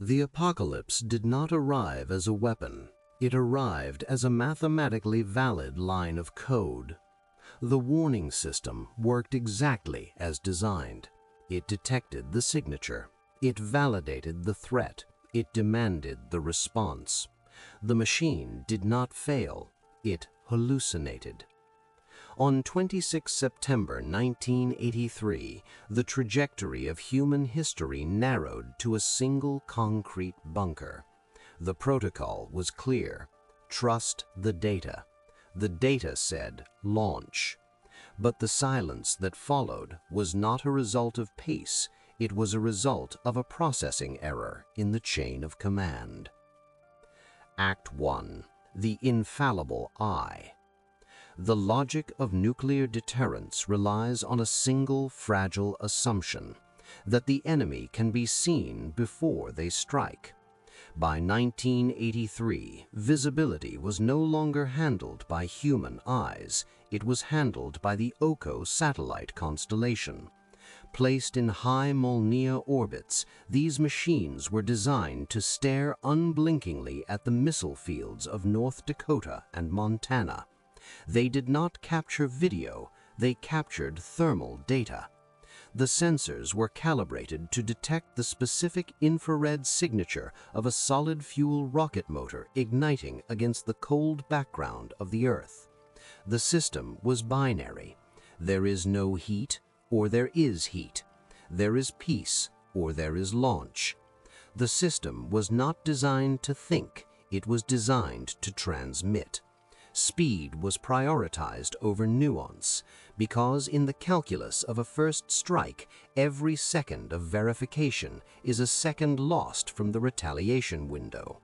The apocalypse did not arrive as a weapon. It arrived as a mathematically valid line of code. The warning system worked exactly as designed. It detected the signature. It validated the threat. It demanded the response. The machine did not fail. It hallucinated. On 26 September 1983, the trajectory of human history narrowed to a single concrete bunker. The protocol was clear: trust the data. The data said, launch. But the silence that followed was not a result of pace, it was a result of a processing error in the chain of command. Act 1. The Infallible Eye. The logic of nuclear deterrence relies on a single fragile assumption: that the enemy can be seen before they strike. By 1983, visibility was no longer handled by human eyes, it was handled by the Oko satellite constellation. Placed in high Molniya orbits, these machines were designed to stare unblinkingly at the missile fields of North Dakota and Montana. They did not capture video, they captured thermal data. The sensors were calibrated to detect the specific infrared signature of a solid-fuel rocket motor igniting against the cold background of the Earth. The system was binary. There is no heat, or there is heat. There is peace, or there is launch. The system was not designed to think, it was designed to transmit. Speed was prioritized over nuance, because in the calculus of a first strike, every second of verification is a second lost from the retaliation window.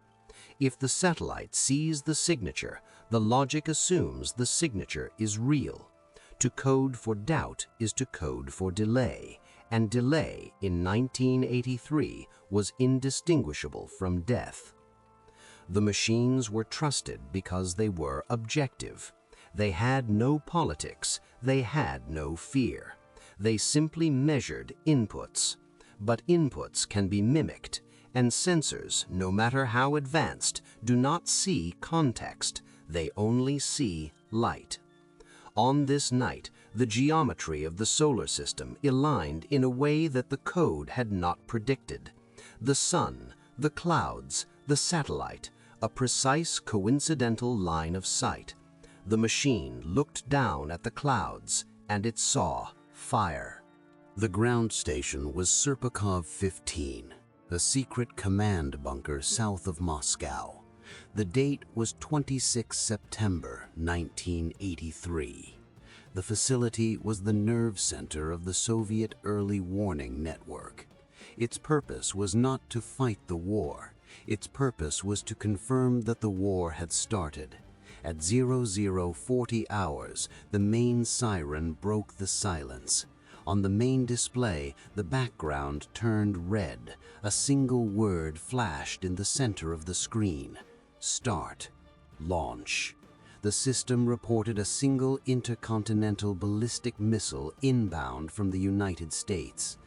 If the satellite sees the signature, the logic assumes the signature is real. To code for doubt is to code for delay, and delay in 1983 was indistinguishable from death. The machines were trusted because they were objective. They had no politics, they had no fear. They simply measured inputs. But inputs can be mimicked, and sensors, no matter how advanced, do not see context, they only see light. On this night, the geometry of the solar system aligned in a way that the code had not predicted. The sun, the clouds, the satellite, a precise coincidental line of sight. The machine looked down at the clouds, and it saw fire. The ground station was Serpukhov 15, a secret command bunker south of Moscow. The date was 26 September 1983. The facility was the nerve center of the Soviet early warning network. Its purpose was not to fight the war. Its purpose was to confirm that the war had started. At 0040 hours, the main siren broke the silence. On the main display, the background turned red. A single word flashed in the center of the screen: start, launch. The system reported a single intercontinental ballistic missile inbound from the United States.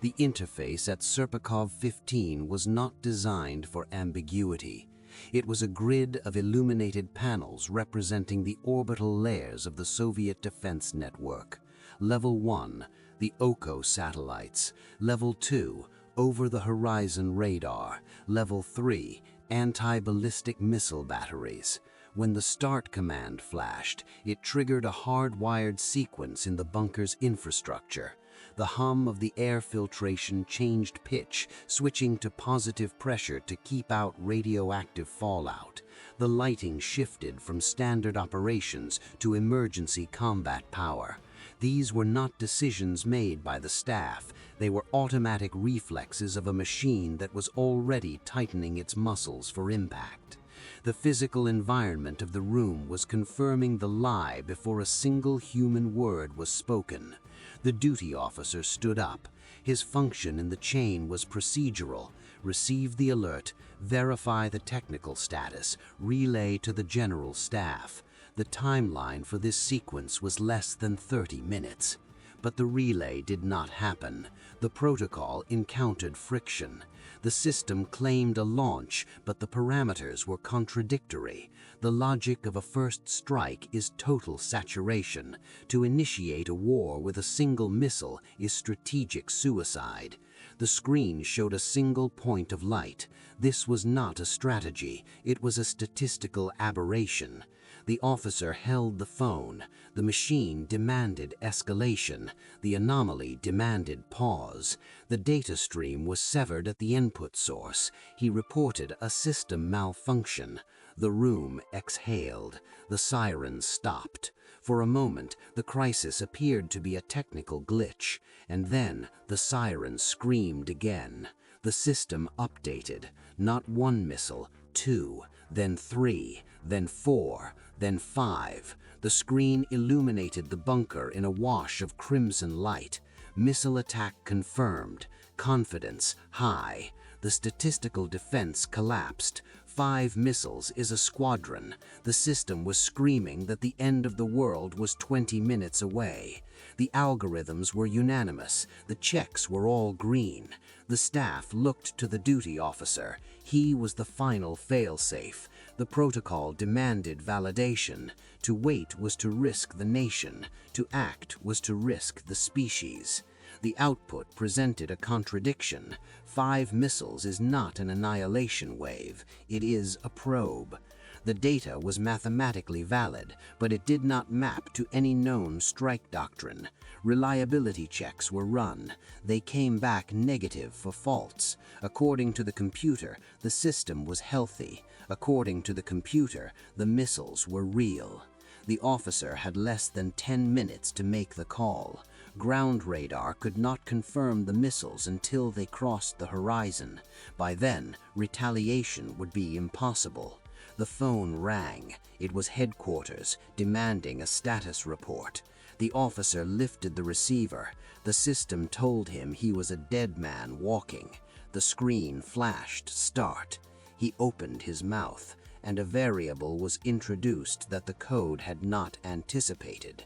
The interface at Serpukhov 15 was not designed for ambiguity. It was a grid of illuminated panels representing the orbital layers of the Soviet defense network. Level 1, the Oko satellites. Level 2, over-the-horizon radar. Level 3, anti-ballistic missile batteries. When the start command flashed, it triggered a hardwired sequence in the bunker's infrastructure. The hum of the air filtration changed pitch, switching to positive pressure to keep out radioactive fallout. The lighting shifted from standard operations to emergency combat power. These were not decisions made by the staff. They were automatic reflexes of a machine that was already tightening its muscles for impact. The physical environment of the room was confirming the lie before a single human word was spoken. The duty officer stood up. His function in the chain was procedural: receive the alert, verify the technical status, relay to the general staff. The timeline for this sequence was less than 30 minutes. But the relay did not happen. The protocol encountered friction. The system claimed a launch, but the parameters were contradictory. The logic of a first strike is total saturation. To initiate a war with a single missile is strategic suicide. The screen showed a single point of light. This was not a strategy, it was a statistical aberration. The officer held the phone. The machine demanded escalation. The anomaly demanded pause. The data stream was severed at the input source. He reported a system malfunction. The room exhaled. The sirens stopped. For a moment, the crisis appeared to be a technical glitch, and then the sirens screamed again. The system updated. Not one missile, two, then three, then four, then five. The screen illuminated the bunker in a wash of crimson light. Missile attack confirmed. Confidence high. The statistical defense collapsed. 5 missiles is a squadron. The system was screaming that the end of the world was 20 minutes away. The algorithms were unanimous. The checks were all green. The staff looked to the duty officer. He was the final failsafe. The protocol demanded validation. To wait was to risk the nation. To act was to risk the species. The output presented a contradiction. 5 missiles is not an annihilation wave. It is a probe. The data was mathematically valid, but it did not map to any known strike doctrine. Reliability checks were run. They came back negative for faults. According to the computer, the system was healthy. According to the computer, the missiles were real. The officer had less than 10 minutes to make the call. Ground radar could not confirm the missiles until they crossed the horizon. By then, retaliation would be impossible. The phone rang. It was headquarters, demanding a status report. The officer lifted the receiver. The system told him he was a dead man walking. The screen flashed start. He opened his mouth, and a variable was introduced that the code had not anticipated.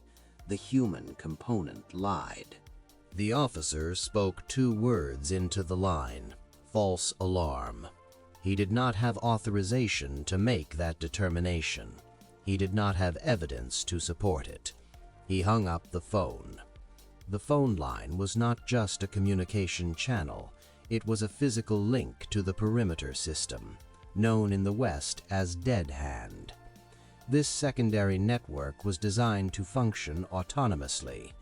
The human component lied. The officer spoke 2 words into the line: false alarm. He did not have authorization to make that determination. He did not have evidence to support it. He hung up the phone. The phone line was not just a communication channel. It was a physical link to the perimeter system, known in the West as Dead Hand. This secondary network was designed to function autonomously.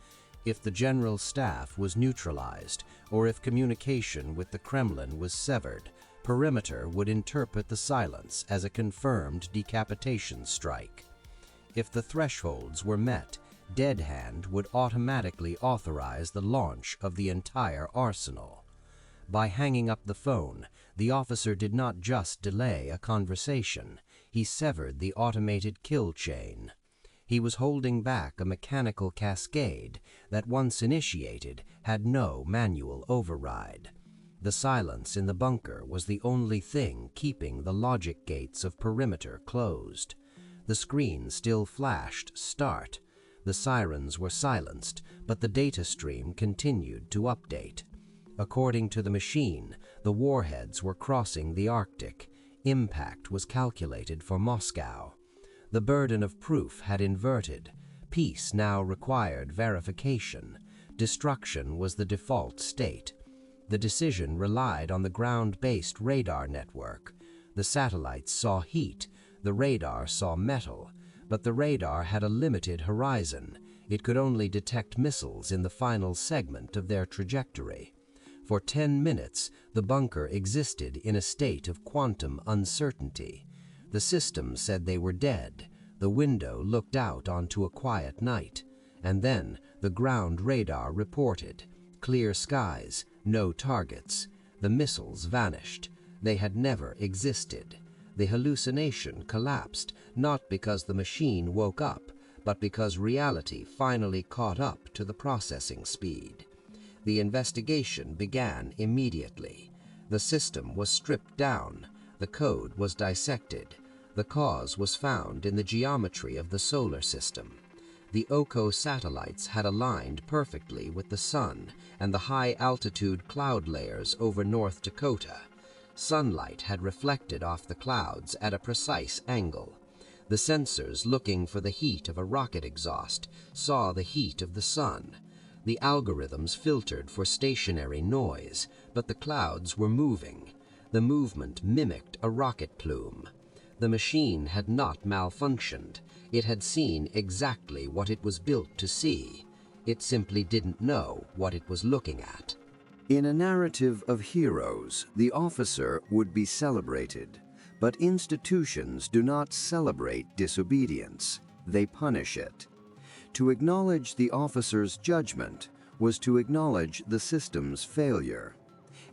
If the general staff was neutralized, or if communication with the Kremlin was severed, Perimeter would interpret the silence as a confirmed decapitation strike. If the thresholds were met, Dead Hand would automatically authorize the launch of the entire arsenal. By hanging up the phone, the officer did not just delay a conversation, he severed the automated kill chain. He was holding back a mechanical cascade that, once initiated, had no manual override. The silence in the bunker was the only thing keeping the logic gates of Perimeter closed. The screen still flashed start. The sirens were silenced, but the data stream continued to update. According to the machine, the warheads were crossing the Arctic. Impact was calculated for Moscow. The burden of proof had inverted. Peace now required verification. Destruction was the default state. The decision relied on the ground-based radar network. The satellites saw heat, the radar saw metal, but the radar had a limited horizon. It could only detect missiles in the final segment of their trajectory. For 10 minutes, the bunker existed in a state of quantum uncertainty. The system said they were dead. The window looked out onto a quiet night. And then the ground radar reported. Clear skies, no targets. The missiles vanished. They had never existed. The hallucination collapsed, not because the machine woke up, but because reality finally caught up to the processing speed. The investigation began immediately. The system was stripped down. The code was dissected. The cause was found in the geometry of the solar system. The Oko satellites had aligned perfectly with the sun and the high-altitude cloud layers over North Dakota. Sunlight had reflected off the clouds at a precise angle. The sensors, looking for the heat of a rocket exhaust, saw the heat of the sun. The algorithms filtered for stationary noise, but the clouds were moving. The movement mimicked a rocket plume. The machine had not malfunctioned. It had seen exactly what it was built to see. It simply didn't know what it was looking at. In a narrative of heroes, the officer would be celebrated, but institutions do not celebrate disobedience, they punish it. To acknowledge the officer's judgment was to acknowledge the system's failure,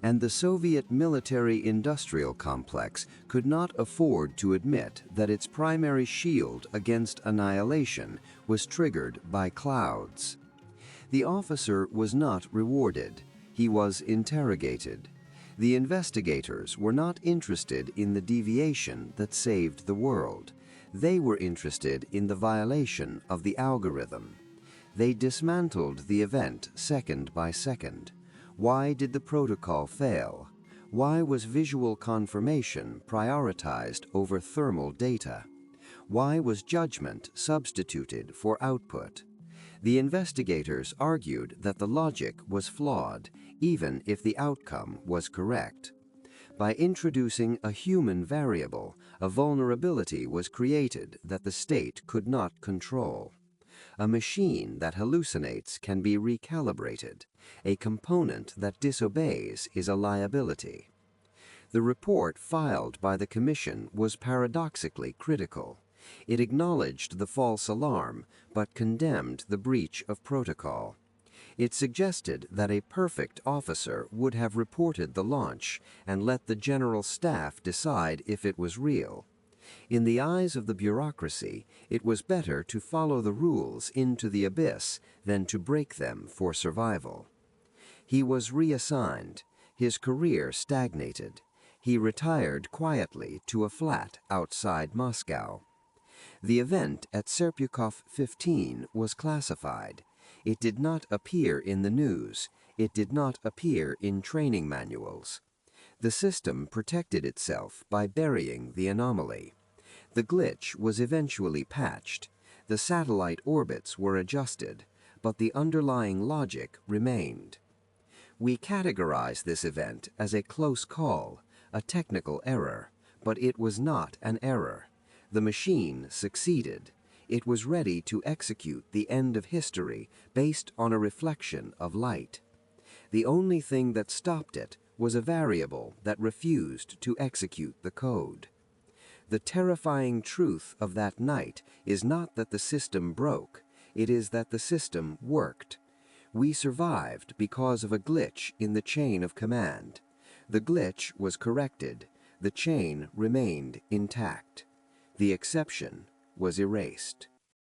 and the Soviet military-industrial complex could not afford to admit that its primary shield against annihilation was triggered by clouds. The officer was not rewarded. He was interrogated. The investigators were not interested in the deviation that saved the world. They were interested in the violation of the algorithm. They dismantled the event second by second. Why did the protocol fail? Why was visual confirmation prioritized over thermal data? Why was judgment substituted for output? The investigators argued that the logic was flawed, even if the outcome was correct. By introducing a human variable, a vulnerability was created that the state could not control. A machine that hallucinates can be recalibrated. A component that disobeys is a liability. The report filed by the Commission was paradoxically critical. It acknowledged the false alarm, but condemned the breach of protocol. It suggested that a perfect officer would have reported the launch and let the general staff decide if it was real. In the eyes of the bureaucracy, it was better to follow the rules into the abyss than to break them for survival. He was reassigned. His career stagnated. He retired quietly to a flat outside Moscow. The event at Serpukhov 15 was classified. It did not appear in the news. It did not appear in training manuals. The system protected itself by burying the anomaly. The glitch was eventually patched. The satellite orbits were adjusted, but the underlying logic remained. We categorize this event as a close call, a technical error, but it was not an error. The machine succeeded. It was ready to execute the end of history based on a reflection of light. The only thing that stopped it was a variable that refused to execute the code. The terrifying truth of that night is not that the system broke, it is that the system worked. We survived because of a glitch in the chain of command. The glitch was corrected. The chain remained intact. The exception was erased.